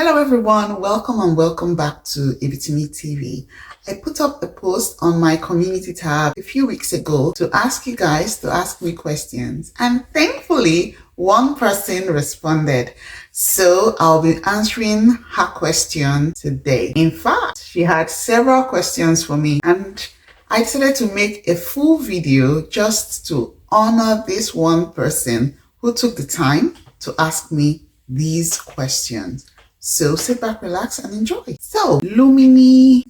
Hello everyone, welcome and welcome back to Ibitimi TV. I put up a post on my community tab a few weeks ago to ask you guys to ask me questions, and thankfully one person responded. So I'll be answering her question today. In fact, she had several questions for me and I decided to make a full video just to honor this one person who took the time to ask me these questions. So sit back, relax, and enjoy. So Lumina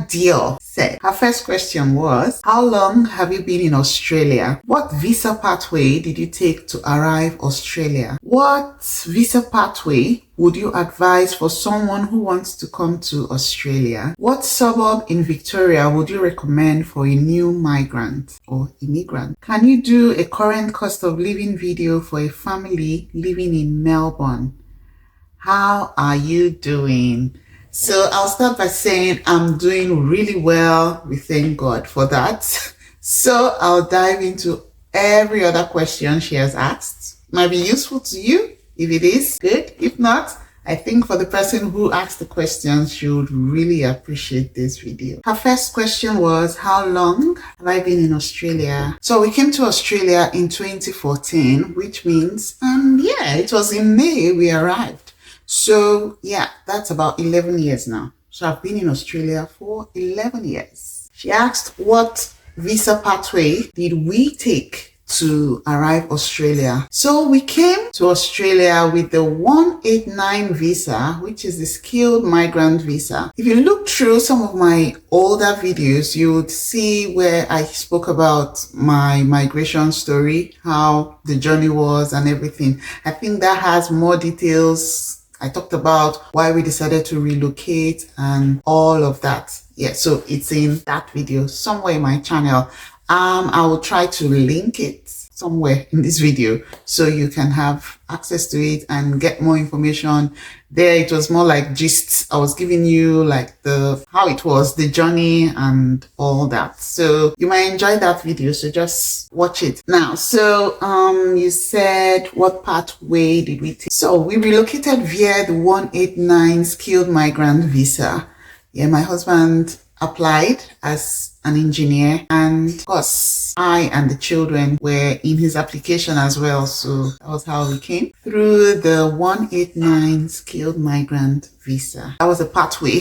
Dior said, her first question was, how long have you been in Australia? What visa pathway did you take to arrive Australia? What visa pathway would you advise for someone who wants to come to Australia? What suburb in Victoria would you recommend for a new migrant or immigrant? Can you do a current cost of living video for a family living in Melbourne? How are you doing? So I'll start by saying I'm doing really well. We thank God for that. So I'll dive into every other question she has asked. Might be useful to you. If it is, good. If not, I think for the person who asked the question, she would really appreciate this video. Her first question was, how long have I been in Australia? So we came to Australia in 2014, which means, it was in May we arrived. So yeah, that's about 11 years now. So I've been in Australia for 11 years. She asked, what visa pathway did we take to arrive Australia? So we came to Australia with the 189 visa, which is the skilled migrant visa. If you look through some of my older videos, you would see where I spoke about my migration story, how the journey was and everything. I think that has more details. I talked about why we decided to relocate and all of that. Yeah, so it's in that video somewhere in my channel. I will try to link it somewhere in this video so you can have access to it and get more information. There it was more like gists. I was giving you like how it was, the journey and all that. So you might enjoy that video, so just watch it. Now, so you said what pathway did we take? So we relocated via the 189 skilled migrant visa. Yeah, my husband applied as an engineer, and of course I and the children were in his application as well. So that was how we came through the 189 skilled migrant visa. That was a pathway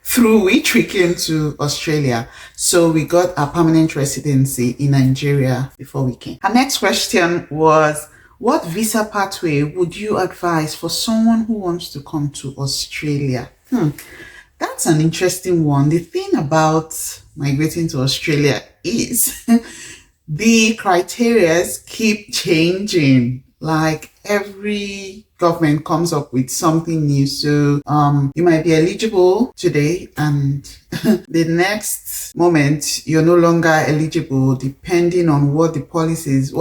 through which we came to Australia. So we got our permanent residency in Nigeria before we came. Our next question was, what visa pathway would you advise for someone who wants to come to Australia? That's an interesting one. The thing about migrating to Australia is the criteria keep changing. Like every government comes up with something new. So you might be eligible today and the next moment you're no longer eligible, depending on what policies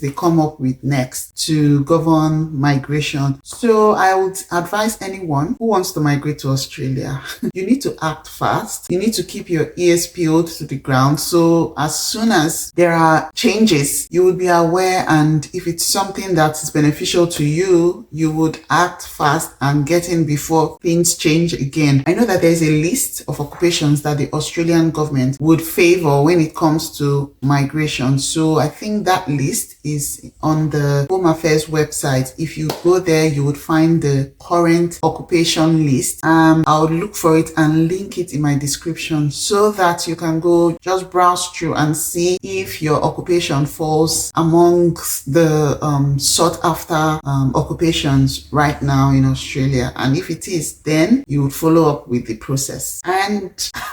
they come up with next to govern migration. So I would advise anyone who wants to migrate to Australia, you need to act fast. You need to keep your ears peeled to the ground. So as soon as there are changes, you will be aware, and if it's something that is beneficial to you, you would act fast and get in before things change again. I know that there's a list of occupations that the Australian government would favor when it comes to migration. So I think that list is on the Home Affairs website. If you go there, you would find the current occupation list. I would look for it and link it in my description so that you can go just browse through and see if your occupation falls amongst the sought after occupations right now in Australia. And if it is, then you would follow up with the process. And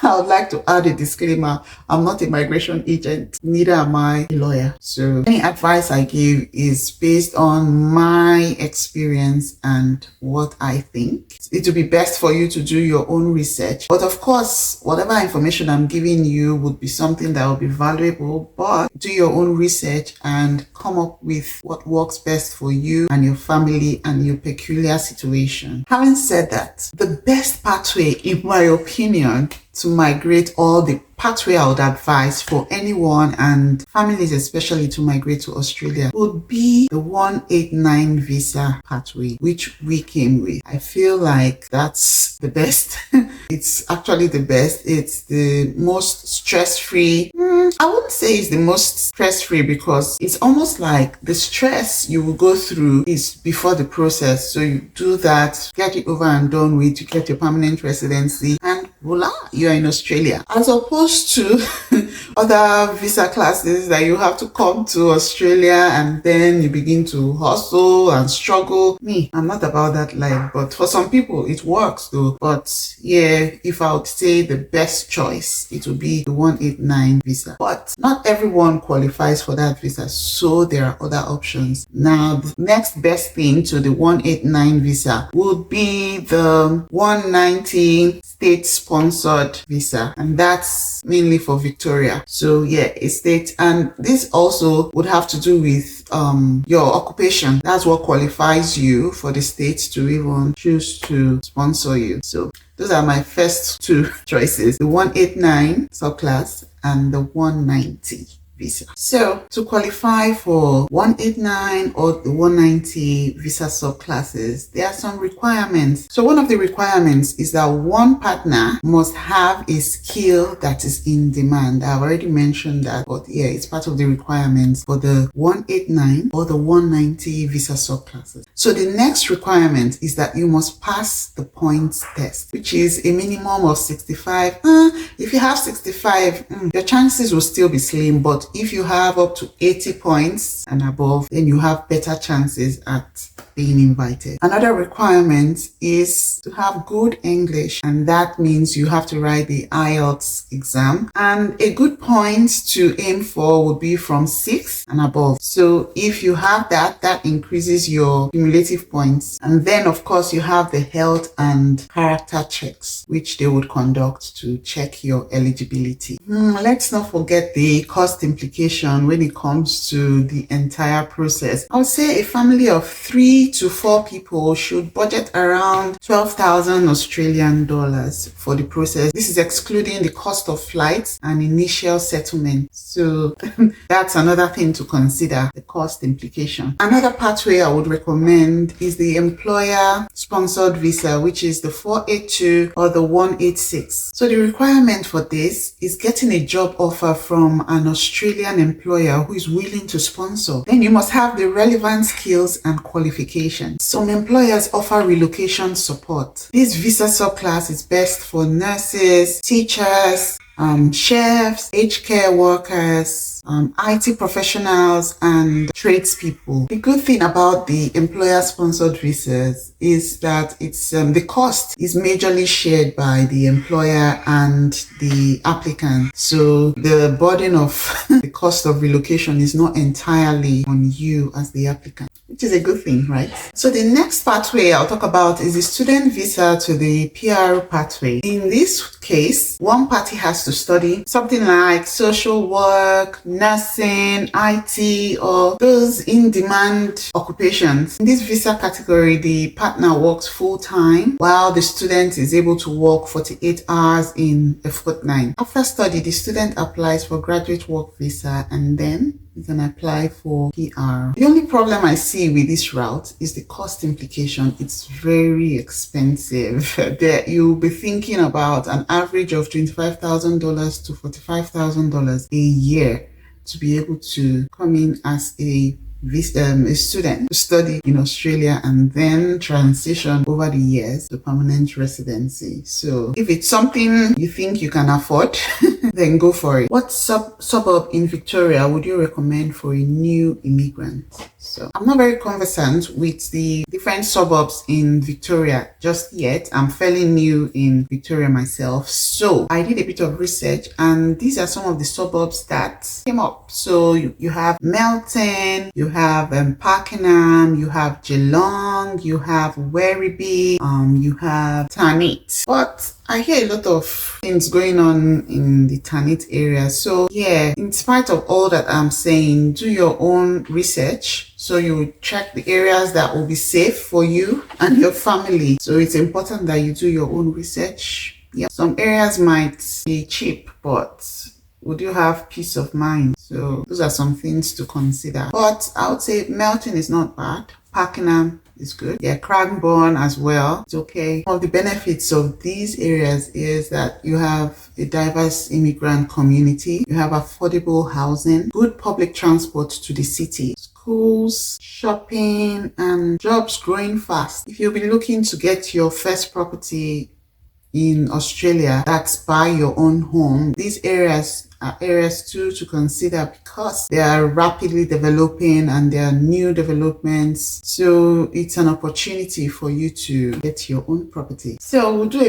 I would like to add a disclaimer. I'm not a migration agent, neither am I a lawyer. So any advice I give is based on my experience and what I think. It will be best for you to do your own research. But of course, whatever information I'm giving you would be something that will be valuable, but do your own research and come up with what works best for you and your family and your peculiar situation. Having said that, the best pathway, in my opinion, to migrate, or the pathway I would advise for anyone and families especially to migrate to Australia would be the 189 visa pathway, which we came with. I feel like that's the best. It's actually the best. It's the most stress-free. I wouldn't say it's the most stress-free because it's almost like the stress you will go through is before the process. So you do that, get it over and done with, you get your permanent residency, and voila, you're in Australia. As opposed to other visa classes that you have to come to Australia and then you begin to hustle and struggle. Me, I'm not about that life, but for some people it works though. But yeah, if I would say the best choice, it would be the 189 visa. But not everyone qualifies for that visa, so there are other options. Now, the next best thing to the 189 visa would be the 190 state-sponsored visa, and that's mainly for Victoria. So yeah, a state, and this also would have to do with your occupation. That's what qualifies you for the state to even choose to sponsor you. So those are my first two choices, the 189 subclass and the 190 visa. So to qualify for 189 or the 190 visa subclasses, there are some requirements. So one of the requirements is that one partner must have a skill that is in demand. I've already mentioned that, but yeah, it's part of the requirements for the 189 or the 190 visa subclasses. So the next requirement is that you must pass the points test, which is a minimum of 65. If you have 65, your chances will still be slim, but if you have up to 80 points and above, then you have better chances at being invited. Another requirement is to have good English, and that means you have to write the IELTS exam, and a good point to aim for would be from 6 and above. So if you have that, that increases your cumulative points. And then of course you have the health and character checks, which they would conduct to check your eligibility. Let's not forget the cost implication when it comes to the entire process. I would say a family of 3 to 4 people should budget around 12,000 Australian dollars for the process. This is excluding the cost of flights and initial settlement. So that's another thing to consider, the cost implication. Another pathway I would recommend is the employer sponsored visa, which is the 482 or the 186. So the requirement for this is getting a job offer from an Australian employer who is willing to sponsor. Then you must have the relevant skills and qualifications. Some employers offer relocation support. This visa subclass is best for nurses, teachers, chefs, aged care workers, IT professionals, and tradespeople. The good thing about the employer-sponsored visas is that it's the cost is majorly shared by the employer and the applicant. So the burden of the cost of relocation is not entirely on you as the applicant, which is a good thing, right? So the next pathway I'll talk about is the student visa to the PR pathway. In this case, one party has to study something like social work, nursing, IT, or those in-demand occupations. In this visa category, the partner works full-time while the student is able to work 48 hours in a fortnight. After study, the student applies for graduate work visa and then you can apply for PR. The only problem I see with this route is the cost implication. It's very expensive. There you'll be thinking about an average of $25,000 to $45,000 a year to be able to come in as a student to study in Australia and then transition over the years to permanent residency. So if it's something you think you can afford, then go for it. What suburb in Victoria would you recommend for a new immigrant? So I'm not very conversant with the different suburbs in Victoria just yet. I'm fairly new in Victoria myself. So I did a bit of research and these are some of the suburbs that came up. So you have Melbourne, you have Pakenham, you have Geelong, you have Werribee, you have Tanit. But I hear a lot of things going on in the Tanit area. So yeah, in spite of all that I'm saying, do your own research. So you check the areas that will be safe for you and your family. So it's important that you do your own research Yeah, some areas might be cheap, but would you have peace of mind? So those are some things to consider. But I would say Melton is not bad. Pakenham is good. Yeah, Cranbourne as well. It's okay. One of the benefits of these areas is that you have a diverse immigrant community. You have affordable housing, good public transport to the city, schools, shopping, and jobs growing fast. If you've been looking to get your first property in Australia, that's buy your own home, these areas are areas too to consider because they are rapidly developing and there are new developments. So it's an opportunity for you to get your own property. So we'll do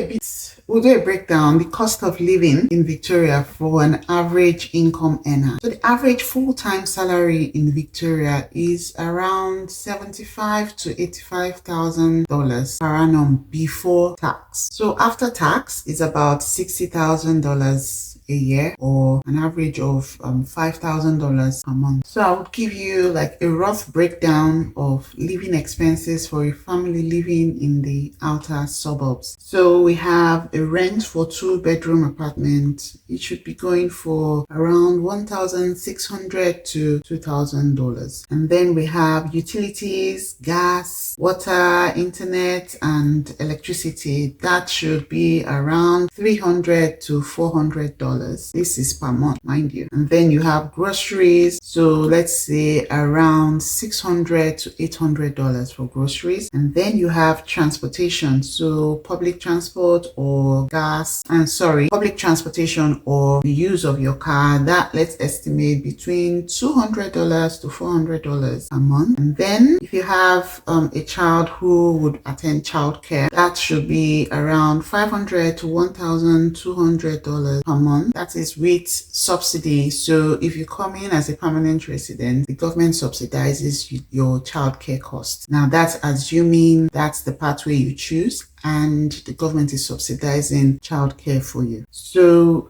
a breakdown the cost of living in Victoria for an average income earner. So the average full-time salary in Victoria is around $75,000 to $85,000 per annum before tax. So after tax is about $60,000 a year, or an average of $5,000 per month. So I would give you like a rough breakdown of living expenses for a family living in the outer suburbs. So we have a rent for 2-bedroom apartment. It should be going for around $1,600 to $2,000. And then we have utilities, gas, water, internet, and electricity. That should be around $300 to $400. This is per month, mind you. And then you have groceries. So let's say around $600 to $800 for groceries. And then you have transportation. So public transport or public transportation or the use of your car. That let's estimate between $200 to $400 a month. And then if you have a child who would attend childcare, that should be around $500 to $1,200 per month. That is with subsidy. So if you come in as a permanent resident, the government subsidizes your childcare costs. Now that's assuming that's the pathway you choose and the government is subsidizing childcare for you. So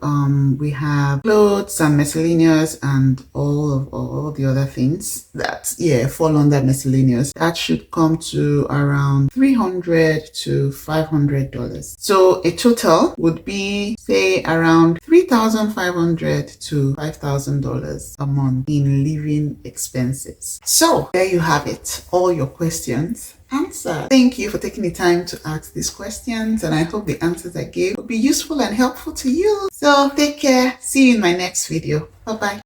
we have clothes and miscellaneous and all the other things that fall under miscellaneous. That should come to around $300 to $500. So a total would be say around $3,500 to $5,000 a month in living expenses. So there you have it, all your questions answered. Thank you for taking the time to ask these questions, and I hope the answers I gave will be useful and helpful to you. So take care. See you in my next video. Bye bye.